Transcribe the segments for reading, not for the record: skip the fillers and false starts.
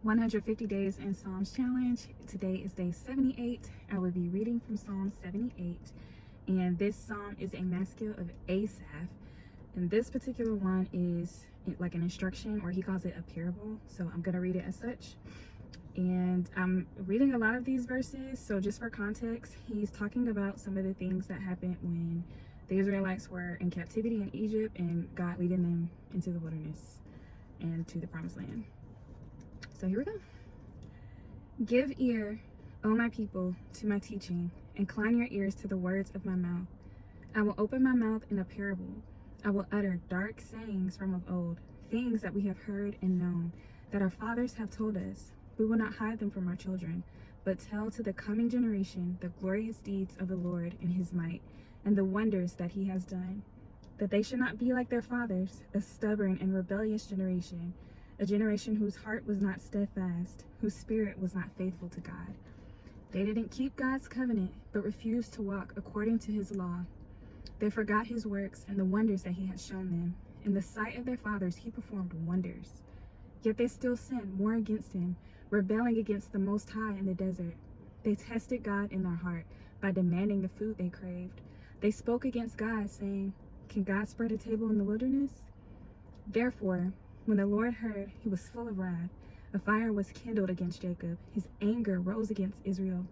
150 Days in Psalms Challenge. Today is day 78. I will be reading from Psalm 78. And this psalm is a maskil of Asaph. And this particular one is like an instruction, or he calls it a parable. So I'm going to read it as such. And I'm reading a lot of these verses. So just for context, he's talking about some of the things that happened when the Israelites were in captivity in Egypt and God leading them into the wilderness and to the promised land. So here we go. Give ear, O my people, to my teaching. Incline your ears to the words of my mouth. I will open my mouth in a parable. I will utter dark sayings from of old, things that we have heard and known, that our fathers have told us. We will not hide them from our children, but tell to the coming generation the glorious deeds of the Lord and his might, and the wonders that he has done, that they should not be like their fathers, a stubborn and rebellious generation, a generation whose heart was not steadfast, whose spirit was not faithful to God. They didn't keep God's covenant, but refused to walk according to his law. They forgot his works and the wonders that he had shown them. In the sight of their fathers, he performed wonders. Yet they still sinned more against him, rebelling against the Most High in the desert. They tested God in their heart by demanding the food they craved. They spoke against God, saying, "Can God spread a table in the wilderness?" Therefore, when the Lord heard, he was full of wrath. A fire was kindled against Jacob. His anger rose against Israel,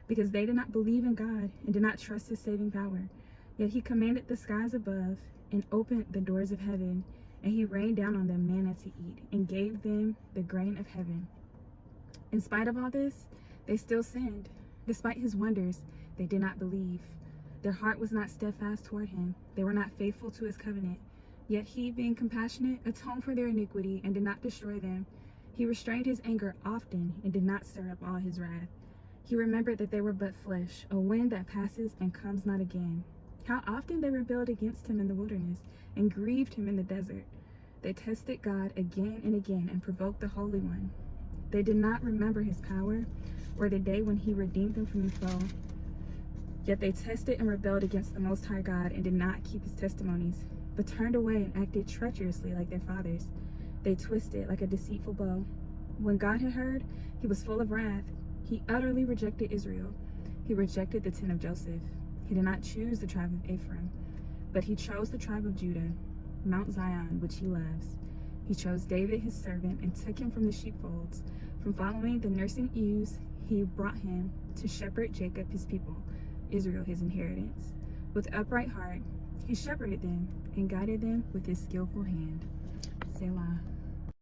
because they did not believe in God and did not trust his saving power. Yet he commanded the skies above and opened the doors of heaven, and he rained down on them manna to eat and gave them the grain of heaven. In spite of all this, they still sinned. Despite his wonders, they did not believe. Their heart was not steadfast toward him. They were not faithful to his covenant. Yet he, being compassionate, atoned for their iniquity and did not destroy them. He restrained his anger often and did not stir up all his wrath. He remembered that they were but flesh, a wind that passes and comes not again. How often they rebelled against him in the wilderness and grieved him in the desert. They tested God again and again and provoked the Holy One. They did not remember his power or the day when he redeemed them from the foe. Yet they tested and rebelled against the Most High God and did not keep his testimonies, but turned away and acted treacherously like their fathers. They twisted like a deceitful bow. When God had heard, he was full of wrath. He utterly rejected Israel. He rejected the tent of Joseph. He did not choose the tribe of Ephraim, but he chose the tribe of Judah, Mount Zion, which he loves. He chose David his servant and took him from the sheepfolds. From following the nursing ewes, he brought him to shepherd Jacob his people, Israel his inheritance. With upright heart, he shepherded them and guided them with his skillful hand. Selah.